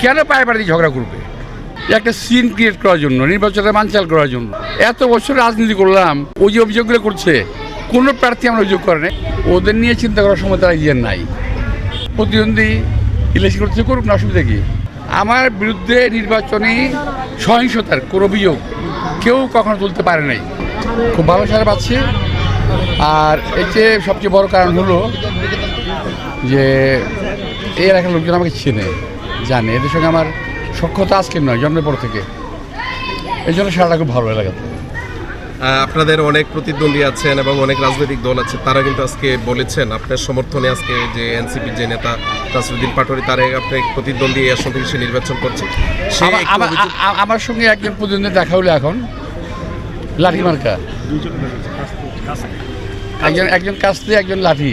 কেন পায়ে ঝগড়া করবে? একটা সিন ক্রিয়েট করার জন্য, নির্বাচনে বানচাল করার জন্য। এত বছর রাজনীতি করলাম, ওই যে অভিযোগগুলো করছে, কোনো প্রার্থী আমরা অভিযোগ করে নাই। ওদের নিয়ে চিন্তা করার সময় তারা ইয়ে নাই। প্রতিদ্বন্দ্বী ইলেকশন করতে করুক না, অসুবিধা কি? আমার বিরুদ্ধে নির্বাচনী সহিংসতার কোনো অভিযোগ কেউ কখনো তুলতে পারে নাই। খুব ভালো সারা পাচ্ছি। আর এর চেয়ে সবচেয়ে বড় কারণ হলো যে এই এলাকার লোকজন আমাকে চেনে, জানে, এদের সঙ্গে আমার সখ্যতা আজকের নয়, জন্মের পর থেকে। এই জন্য সারাটা খুব ভালো এলাকাতে। আপনাদের অনেক প্রতিদ্বন্দ্বী আছেন এবং অনেক রাজনৈতিক দল আছে, তারা কিন্তু আজকে বলেছেন আপনার সমর্থনে আজকে যে এনসিপির যে নেতা নাসিরুদ্দিন পাটোয়ারি, তারা আপনার প্রতিদ্বন্দ্বী এই আসন থেকে সে নির্বাচন করছে। আমার সঙ্গে একজন প্রতিদ্বন্দ্বী দেখা হলো এখন, লাঠি মার্কা। একজন কাস্তে, একজন লাঠি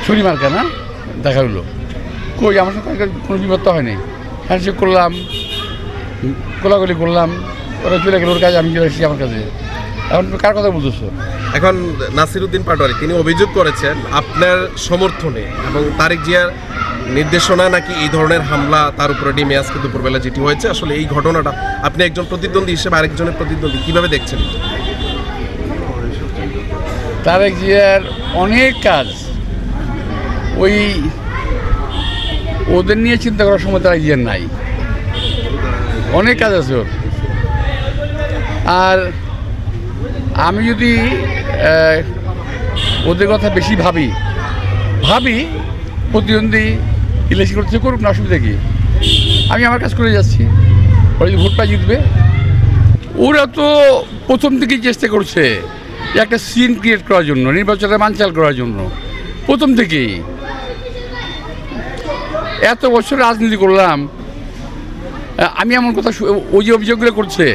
ছুরি মার্কা না, দেখা হলো। কই আমার সঙ্গে কোনো বিপত্ত হয়নি। হ্যান্ডশেক করলাম, কোলাগুলি করলাম, ওরা চলে গেল ওর কাজে, আমি চলে এসেছি আমার কাছে। এখন কার কথা বলতেছো? এখন নাসিরুদ্দিন পাটোয়ারি তিনি অভিযোগ করেছেন আপনার সমর্থনে এবং তারেক জিয়ার নির্দেশনা নাকি এই ধরনের হামলা তার উপরে ডিমে আজকে দুপুরবেলা যেটি হয়েছে। আসলে এই ঘটনাটা আপনি একজন প্রতিদ্বন্দ্বী হিসেবে আরেকজনের প্রতিদ্বন্দ্বী কীভাবে দেখছেন? তারেক জিয়ার অনেক কাজ, ওই ওদের নিয়ে চিন্তা করার সময় তারেক জিয়ার নাই। অনেক কাজ আছে ওর। আর আমি যদি ওদের কথা বেশি ভাবি প্রতিদ্বন্দ্বী ইলেকশন করতে করুক না, অসুবিধা কি? আমি আমার কাজ করে যাচ্ছি। ওরা যদি ভোটটা জিতবে, ওরা তো প্রথম থেকেই চেষ্টা করছে একটা সিন ক্রিয়েট করার জন্য, নির্বাচনে বানচাল করার জন্য। প্রথম থেকেই এত বছর রাজনীতি করলাম, আমি এমন কথা, ওই যে অভিযোগগুলো করছে,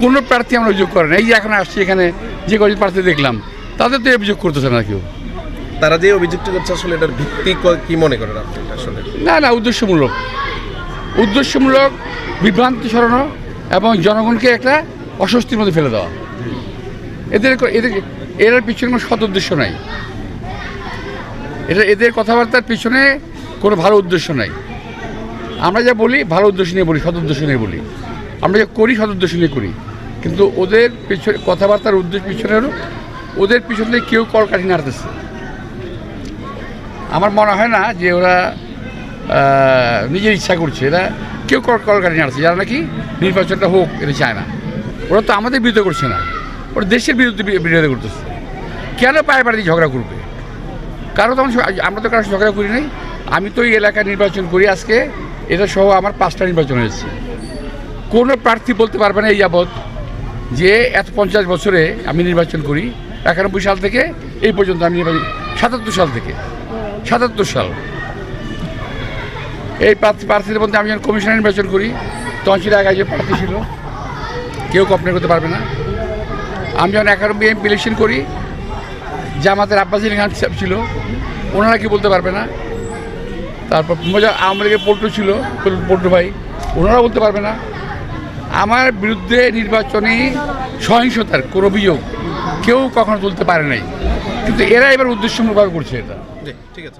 কোনো প্রার্থী আমরা অভিযোগ করে না। এই যে এখন আসছি এখানে, যে কয়েকজন প্রার্থী দেখলাম, তাদের তো অভিযোগ করতেছে না কেউ। তারা যে অভিযোগটি করছে আসলে এটার ভিত্তি কি মনে করেন আপনি? আসলে না, উদ্দেশ্যমূলক বিভ্রান্তি ছড়ানো এবং জনগণকে একটা অস্বস্তির মধ্যে ফেলে দেওয়া। এদের পিছনে কোনো সৎ উদ্দেশ্য নাই। এদের কথাবার্তার পিছনে কোনো ভালো উদ্দেশ্য নাই। আমরা যা বলি ভালো উদ্দেশ্য নিয়ে বলি, সৎ উদ্দেশ্য নিয়ে বলি। আমরা যা করি সৎ উদ্দেশ্য নিয়ে করি। কিন্তু ওদের পিছনে কথাবার্তার উদ্দেশ্য পিছনে হলো ওদের পিছনে কেউ কলকাঠি নাড়তেছে। আমার মনে হয় না যে ওরা নিজের ইচ্ছা করছে। এরা কেউ কলকাঠি নাড়ছে, যারা নাকি নির্বাচনটা হোক এটা চায় না। ওরা তো আমাদের বিরুদ্ধে করছে না, ওরা দেশের বিরোধিতা করতেছে। কেন পায়ে ঝগড়া করবে? কারো তখন আমরা তো কারো ঝগড়া করি নাই। আমি তো এই এলাকায় নির্বাচন করি, আজকে এটা সহ আমার 5টা নির্বাচন হয়েছে। কোনো প্রার্থী বলতে পারবে না এই যাবৎ যে এত 50 বছরে আমি নির্বাচন করি, 91 সাল থেকে এই পর্যন্ত আমি নির্বাচন, 77 সাল থেকে 77 সাল। এই প্রার্থীদের মধ্যে আমি যখন কমিশনার নির্বাচন করি, তখন ছিল আগে যে প্রার্থী ছিল, কেউ কমপ্লেন করতে পারবে না। আমি যখন 91 এমপি ইলেকশন করি, জামাতের আব্বাস আলী খান ছিল, ওনারা কি বলতে পারবে না। তারপর আওয়ামী লীগের পল্টু ছিল, পল্টু ভাই, ওনারা বলতে পারবে না। আমার বিরুদ্ধে নির্বাচনী সহিংসতার কোনো অভিযোগ কেউ কখনো তুলতে পারে নাই। কিন্তু এরা এবার উদ্দেশ্যমূলকভাবে করছে এটা। ঠিক আছে।